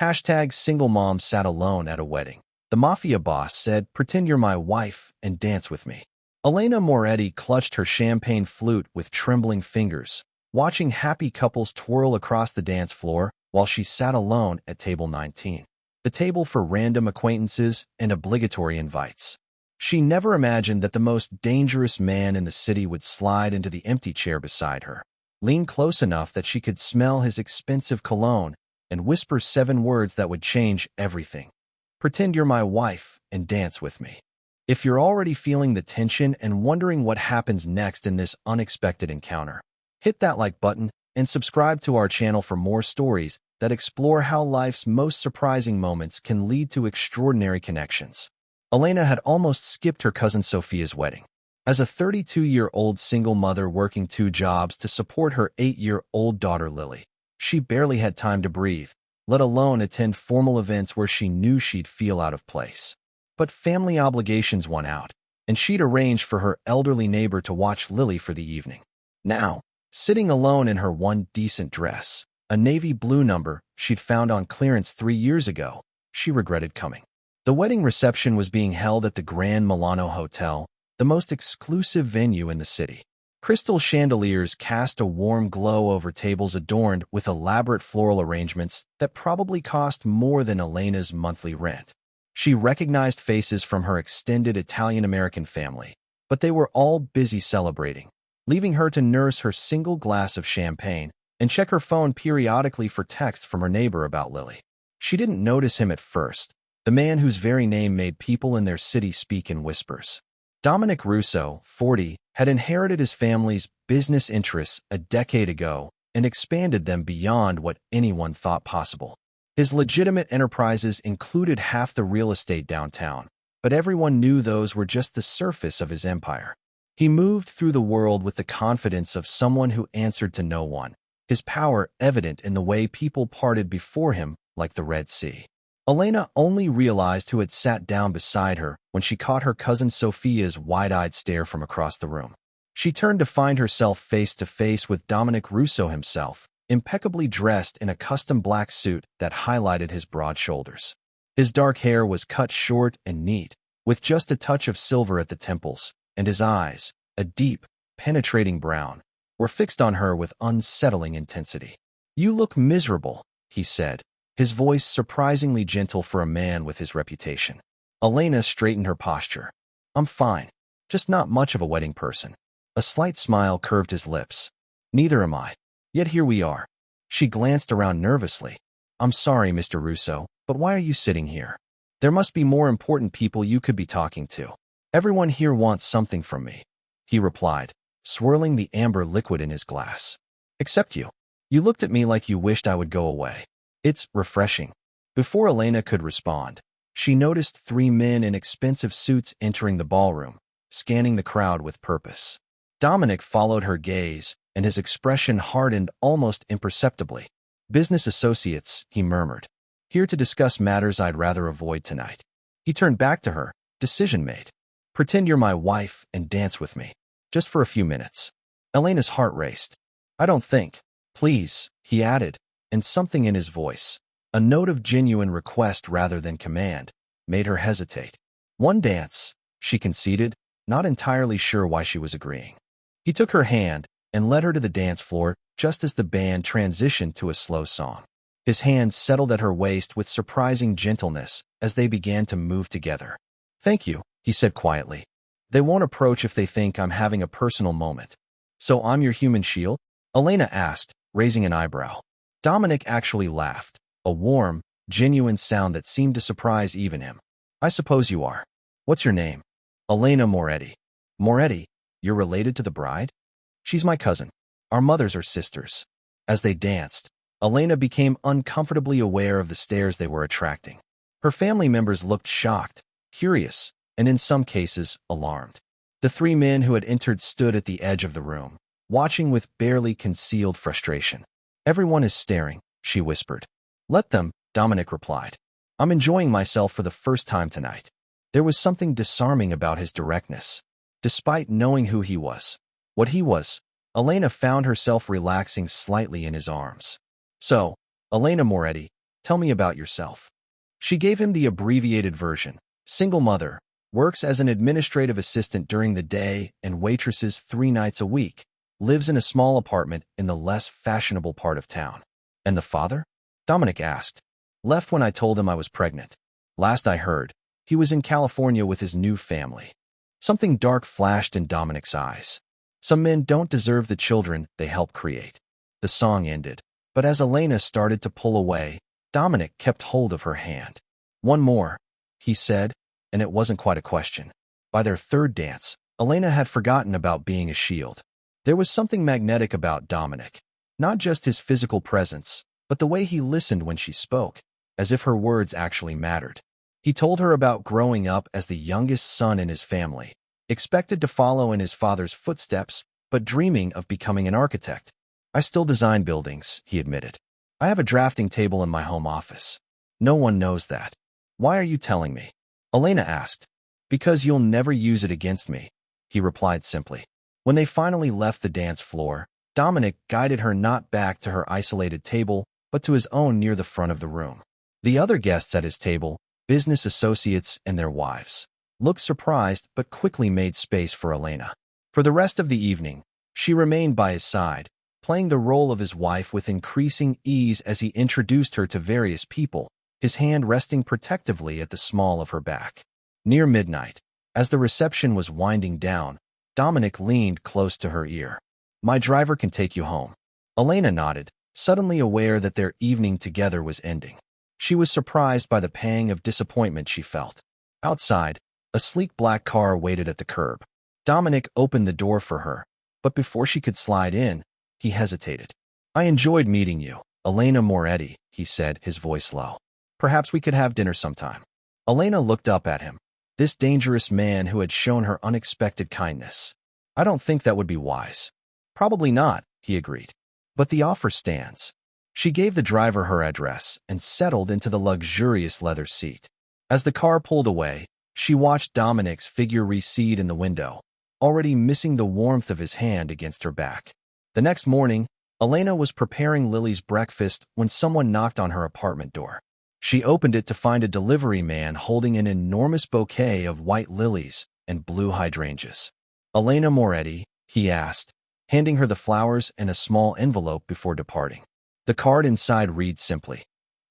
Hashtag single mom sat alone at a wedding. The Mafia boss said, "Pretend you're my wife and dance with me." Elena Moretti clutched her champagne flute with trembling fingers, watching happy couples twirl across the dance floor while she sat alone at table 19, the table for random acquaintances and obligatory invites. She never imagined that the most dangerous man in the city would slide into the empty chair beside her, lean close enough that she could smell his expensive cologne, and whisper 7 words that would change everything. "Pretend you're my wife and dance with me." If you're already feeling the tension and wondering what happens next in this unexpected encounter, hit that like button and subscribe to our channel for more stories that explore how life's most surprising moments can lead to extraordinary connections. Elena had almost skipped her cousin Sophia's wedding. As a 32-year-old single mother working 2 jobs to support her 8-year-old daughter Lily, she barely had time to breathe, let alone attend formal events where she knew she'd feel out of place. But family obligations won out, and she'd arranged for her elderly neighbor to watch Lily for the evening. Now, sitting alone in her one decent dress, a navy blue number she'd found on clearance 3 years ago, she regretted coming. The wedding reception was being held at the Grand Milano Hotel, the most exclusive venue in the city. Crystal chandeliers cast a warm glow over tables adorned with elaborate floral arrangements that probably cost more than Elena's monthly rent. She recognized faces from her extended Italian-American family, but they were all busy celebrating, leaving her to nurse her single glass of champagne and check her phone periodically for texts from her neighbor about Lily. She didn't notice him at first, the man whose very name made people in their city speak in whispers. Dominic Russo, 40, had inherited his family's business interests a decade ago and expanded them beyond what anyone thought possible. His legitimate enterprises included half the real estate downtown, but everyone knew those were just the surface of his empire. He moved through the world with the confidence of someone who answered to no one, his power evident in the way people parted before him like the Red Sea. Elena only realized who had sat down beside her when she caught her cousin Sophia's wide-eyed stare from across the room. She turned to find herself face to face with Dominic Russo himself, impeccably dressed in a custom black suit that highlighted his broad shoulders. His dark hair was cut short and neat, with just a touch of silver at the temples, and his eyes, a deep, penetrating brown, were fixed on her with unsettling intensity. "You look miserable," he said, his voice surprisingly gentle for a man with his reputation. Elena straightened her posture. "I'm fine, just not much of a wedding person." A slight smile curved his lips. "Neither am I. Yet here we are." She glanced around nervously. "I'm sorry, Mr. Russo, but why are you sitting here? There must be more important people you could be talking to." "Everyone here wants something from me," he replied, swirling the amber liquid in his glass. "Except you. You looked at me like you wished I would go away. It's refreshing." Before Elena could respond, she noticed 3 men in expensive suits entering the ballroom, scanning the crowd with purpose. Dominic followed her gaze, and his expression hardened almost imperceptibly. "Business associates," he murmured. "Here to discuss matters I'd rather avoid tonight." He turned back to her. "Decision made. Pretend you're my wife and dance with me. Just for a few minutes." Elena's heart raced. "I don't think." "Please," he added, and something in his voice, a note of genuine request rather than command, made her hesitate. "One dance," she conceded, not entirely sure why she was agreeing. He took her hand and led her to the dance floor just as the band transitioned to a slow song. His hand settled at her waist with surprising gentleness as they began to move together. "Thank you," he said quietly. "They won't approach if they think I'm having a personal moment." "So I'm your human shield?" Elena asked, raising an eyebrow. Dominic actually laughed, a warm, genuine sound that seemed to surprise even him. "I suppose you are. What's your name?" "Elena Moretti." "Moretti? You're related to the bride?" "She's my cousin. Our mothers are sisters." As they danced, Elena became uncomfortably aware of the stares they were attracting. Her family members looked shocked, curious, and in some cases, alarmed. The 3 men who had entered stood at the edge of the room, watching with barely concealed frustration. "Everyone is staring," she whispered. "Let them," Dominic replied. "I'm enjoying myself for the first time tonight." There was something disarming about his directness. Despite knowing who he was, what he was, Elena found herself relaxing slightly in his arms. "So, Elena Moretti, Tell me about yourself. She gave him the abbreviated version. Single mother, works as an administrative assistant during the day and waitresses 3 nights a week, lives in a small apartment in the less fashionable part of town. And the father? Dominic asked. Left when I told him I was pregnant. Last I heard, he was in California with his new family. Something dark flashed in Dominic's eyes. Some men don't deserve the children they help create. The song ended, but as Elena started to pull away, Dominic kept hold of her hand. One more, he said, and it wasn't quite a question. By their third dance, Elena had forgotten about being a shield. There was something magnetic about Dominic, not just his physical presence, but the way he listened when she spoke, as if her words actually mattered. He told her about growing up as the youngest son in his family, expected to follow in his father's footsteps, but dreaming of becoming an architect. I still design buildings, he admitted. I have a drafting table in my home office. No one knows that. Why are you telling me? Elena asked. Because you'll never use it against me, he replied simply. When they finally left the dance floor, Dominic guided her not back to her isolated table, but to his own near the front of the room. The other guests at his table, business associates and their wives, looked surprised but quickly made space for Elena. For the rest of the evening, she remained by his side, playing the role of his wife with increasing ease as he introduced her to various people, his hand resting protectively at the small of her back. Near midnight, as the reception was winding down, Dominic leaned close to her ear. My driver can take you home. Elena nodded, suddenly aware that their evening together was ending. She was surprised by the pang of disappointment she felt. Outside, a sleek black car waited at the curb. Dominic opened the door for her, but before she could slide in, he hesitated. I enjoyed meeting you, Elena Moretti, he said, his voice low. Perhaps we could have dinner sometime. Elena looked up at him, this dangerous man who had shown her unexpected kindness. I don't think that would be wise. Probably not, he agreed. But the offer stands. She gave the driver her address and settled into the luxurious leather seat. As the car pulled away, she watched Dominic's figure recede in the window, already missing the warmth of his hand against her back. The next morning, Elena was preparing Lily's breakfast when someone knocked on her apartment door. She opened it to find a delivery man holding an enormous bouquet of white lilies and blue hydrangeas. Elena Moretti, he asked, handing her the flowers and a small envelope before departing. The card inside read simply,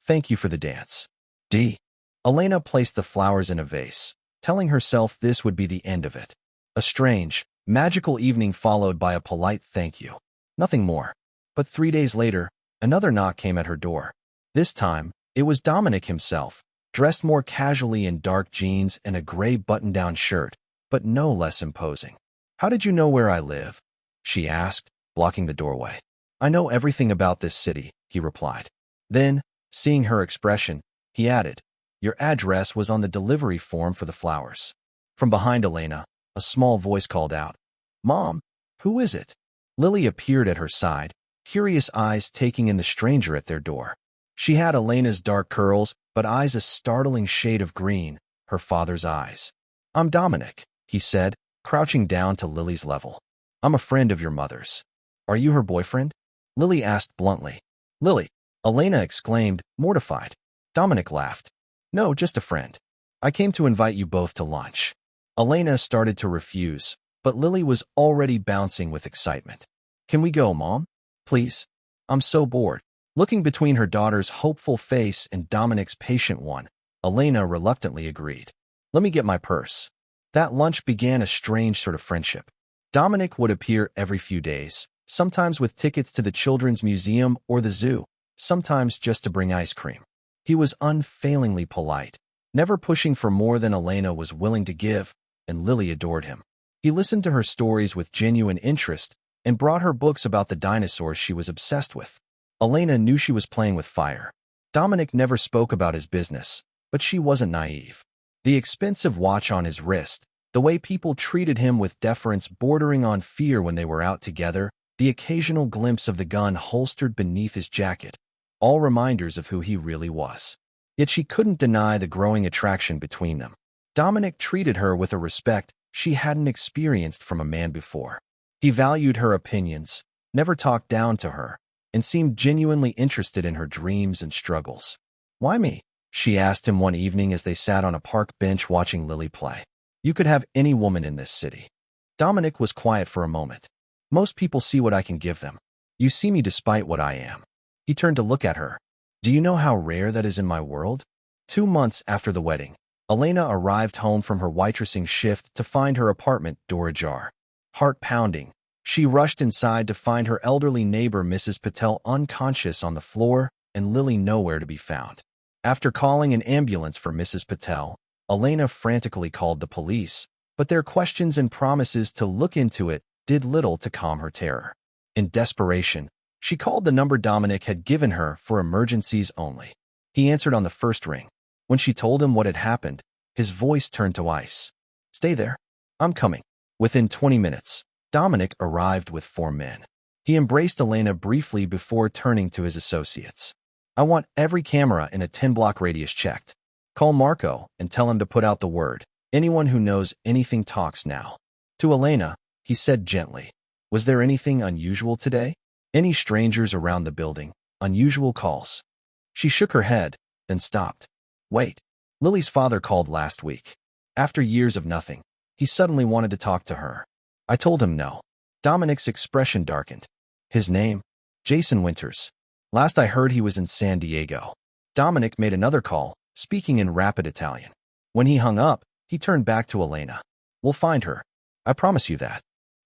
Thank you for the dance. D. Elena placed the flowers in a vase, telling herself this would be the end of it. A strange, magical evening followed by a polite thank you. Nothing more. But 3 days later, another knock came at her door. This time, it was Dominic himself, dressed more casually in dark jeans and a gray button-down shirt, but no less imposing. How did you know where I live? She asked, blocking the doorway. I know everything about this city, he replied. Then, seeing her expression, he added, Your address was on the delivery form for the flowers. From behind Elena, a small voice called out, Mom, who is it? Lily appeared at her side, curious eyes taking in the stranger at their door. She had Elena's dark curls, but eyes a startling shade of green, her father's eyes. I'm Dominic, he said, crouching down to Lily's level. I'm a friend of your mother's. Are you her boyfriend? Lily asked bluntly. Lily, Elena exclaimed, mortified. Dominic laughed. No, just a friend. I came to invite you both to lunch. Elena started to refuse, but Lily was already bouncing with excitement. Can we go, Mom? Please. I'm so bored. Looking between her daughter's hopeful face and Dominic's patient one, Elena reluctantly agreed. Let me get my purse. That lunch began a strange sort of friendship. Dominic would appear every few days, sometimes with tickets to the Children's Museum or the zoo, sometimes just to bring ice cream. He was unfailingly polite, never pushing for more than Elena was willing to give, and Lily adored him. He listened to her stories with genuine interest and brought her books about the dinosaurs she was obsessed with. Elena knew she was playing with fire. Dominic never spoke about his business, but she wasn't naive. The expensive watch on his wrist, the way people treated him with deference bordering on fear when they were out together, the occasional glimpse of the gun holstered beneath his jacket, all reminders of who he really was. Yet she couldn't deny the growing attraction between them. Dominic treated her with a respect she hadn't experienced from a man before. He valued her opinions, never talked down to her, and seemed genuinely interested in her dreams and struggles. Why me? She asked him one evening as they sat on a park bench watching Lily play. You could have any woman in this city. Dominic was quiet for a moment. Most people see what I can give them. You see me despite what I am. He turned to look at her. Do you know how rare that is in my world? 2 months after the wedding, Elena arrived home from her waitressing shift to find her apartment door ajar. Heart pounding, she rushed inside to find her elderly neighbor Mrs. Patel unconscious on the floor and Lily nowhere to be found. After calling an ambulance for Mrs. Patel, Elena frantically called the police, but their questions and promises to look into it did little to calm her terror. In desperation, she called the number Dominic had given her for emergencies only. He answered on the first ring. When she told him what had happened, his voice turned to ice. Stay there. I'm coming. Within 20 minutes, Dominic arrived with 4 men. He embraced Elena briefly before turning to his associates. I want every camera in a 10-block radius checked. Call Marco and tell him to put out the word. Anyone who knows anything talks now. To Elena, he said gently, was there anything unusual today? Any strangers around the building? Unusual calls? She shook her head, then stopped. Wait. Lily's father called last week. After years of nothing, he suddenly wanted to talk to her. I told him no. Dominic's expression darkened. His name? Jason Winters. Last I heard he was in San Diego. Dominic made another call, speaking in rapid Italian. When he hung up, he turned back to Elena. We'll find her. I promise you that.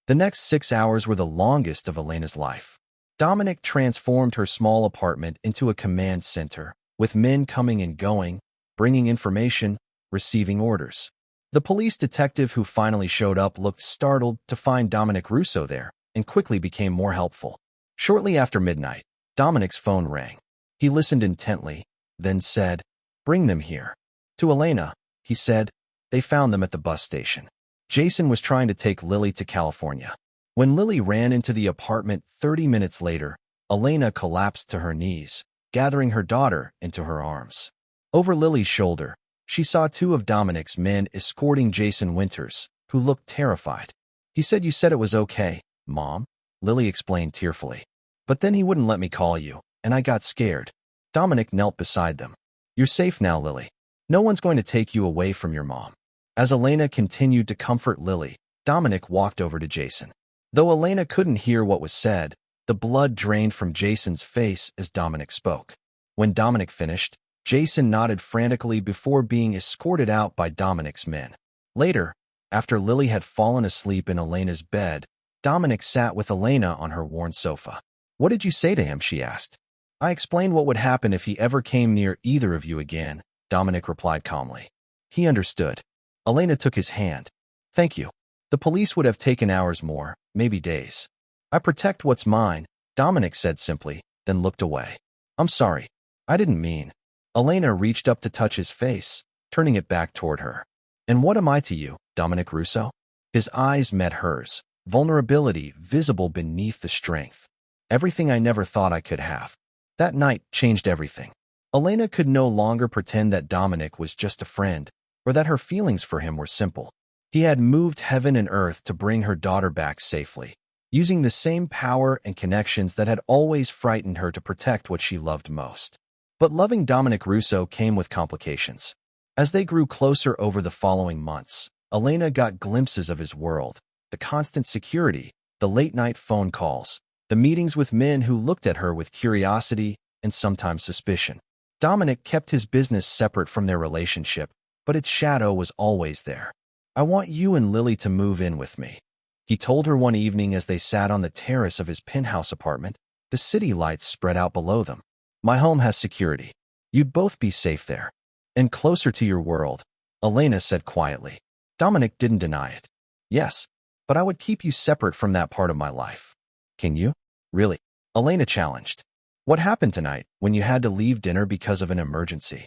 The next 6 hours were the longest of Elena's life. Dominic transformed her small apartment into a command center, with men coming and going, bringing information, receiving orders. The police detective who finally showed up looked startled to find Dominic Russo there and quickly became more helpful. Shortly after midnight, Dominic's phone rang. He listened intently, then said, Bring them here. To Elena, he said, They found them at the bus station. Jason was trying to take Lily to California. When Lily ran into the apartment 30 minutes later, Elena collapsed to her knees, gathering her daughter into her arms. Over Lily's shoulder, she saw 2 of Dominic's men escorting Jason Winters, who looked terrified. He said, You said it was okay, Mom, Lily explained tearfully. But then he wouldn't let me call you, and I got scared. Dominic knelt beside them. You're safe now, Lily. No one's going to take you away from your mom. As Elena continued to comfort Lily, Dominic walked over to Jason. Though Elena couldn't hear what was said, the blood drained from Jason's face as Dominic spoke. When Dominic finished, Jason nodded frantically before being escorted out by Dominic's men. Later, after Lily had fallen asleep in Elena's bed, Dominic sat with Elena on her worn sofa. What did you say to him? She asked. I explained what would happen if he ever came near either of you again, Dominic replied calmly. He understood. Elena took his hand. Thank you. The police would have taken hours more, maybe days. I protect what's mine, Dominic said simply, then looked away. I'm sorry. I didn't mean. Elena reached up to touch his face, turning it back toward her. And what am I to you, Dominic Russo? His eyes met hers, vulnerability visible beneath the strength. Everything I never thought I could have. That night changed everything. Elena could no longer pretend that Dominic was just a friend, or that her feelings for him were simple. He had moved heaven and earth to bring her daughter back safely, using the same power and connections that had always frightened her to protect what she loved most. But loving Dominic Russo came with complications. As they grew closer over the following months, Elena got glimpses of his world, the constant security, the late-night phone calls, the meetings with men who looked at her with curiosity and sometimes suspicion. Dominic kept his business separate from their relationship, but its shadow was always there. I want you and Lily to move in with me, he told her one evening as they sat on the terrace of his penthouse apartment, the city lights spread out below them. My home has security. You'd both be safe there. And closer to your world, Elena said quietly. Dominic didn't deny it. Yes, but I would keep you separate from that part of my life. Can you? Really? Elena challenged. What happened tonight when you had to leave dinner because of an emergency?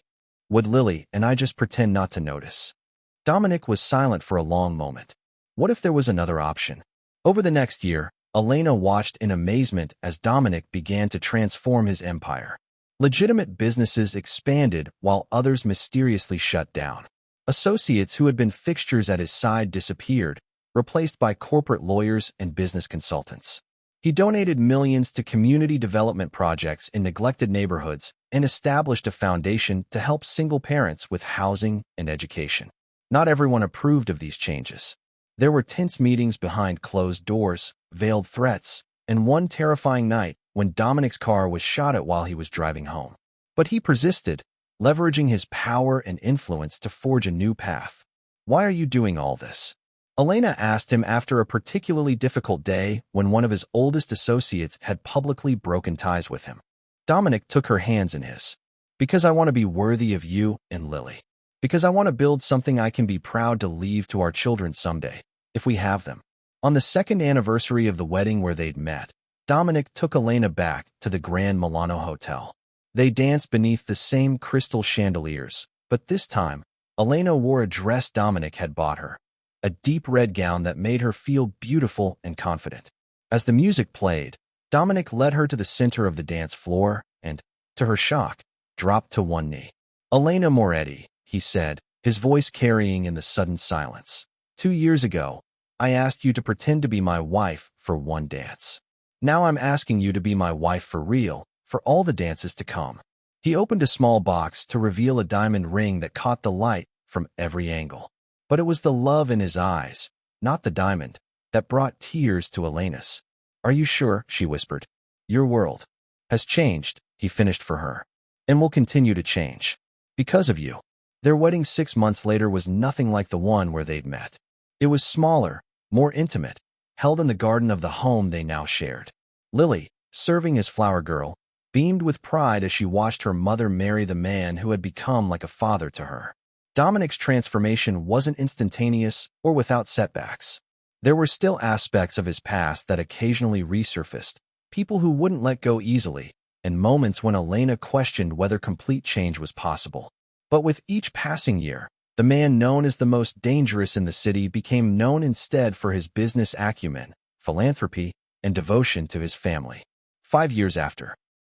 Would Lily and I just pretend not to notice? Dominic was silent for a long moment. What if there was another option? Over the next year, Elena watched in amazement as Dominic began to transform his empire. Legitimate businesses expanded while others mysteriously shut down. Associates who had been fixtures at his side disappeared, replaced by corporate lawyers and business consultants. He donated millions to community development projects in neglected neighborhoods and established a foundation to help single parents with housing and education. Not everyone approved of these changes. There were tense meetings behind closed doors, veiled threats, and one terrifying night when Dominic's car was shot at while he was driving home. But he persisted, leveraging his power and influence to forge a new path. "Why are you doing all this?" Elena asked him after a particularly difficult day when one of his oldest associates had publicly broken ties with him. Dominic took her hands in his. "Because I want to be worthy of you and Lily. Because I want to build something I can be proud to leave to our children someday, if we have them." On the second anniversary of the wedding where they'd met, Dominic took Elena back to the Grand Milano Hotel. They danced beneath the same crystal chandeliers, but this time, Elena wore a dress Dominic had bought her, a deep red gown that made her feel beautiful and confident. As the music played, Dominic led her to the center of the dance floor and, to her shock, dropped to one knee. "Elena Moretti," he said, his voice carrying in the sudden silence. "2 years ago, I asked you to pretend to be my wife for one dance. Now I'm asking you to be my wife for real, for all the dances to come." He opened a small box to reveal a diamond ring that caught the light from every angle. But it was the love in his eyes, not the diamond, that brought tears to Elena's. "Are you sure?" she whispered. "Your world has changed," he finished for her, "and will continue to change. Because of you." Their wedding 6 months later was nothing like the one where they'd met. It was smaller, more intimate, held in the garden of the home they now shared. Lily, serving as flower girl, beamed with pride as she watched her mother marry the man who had become like a father to her. Dominic's transformation wasn't instantaneous or without setbacks. There were still aspects of his past that occasionally resurfaced, people who wouldn't let go easily, and moments when Elena questioned whether complete change was possible. But with each passing year, the man known as the most dangerous in the city became known instead for his business acumen, philanthropy, and devotion to his family. 5 years after,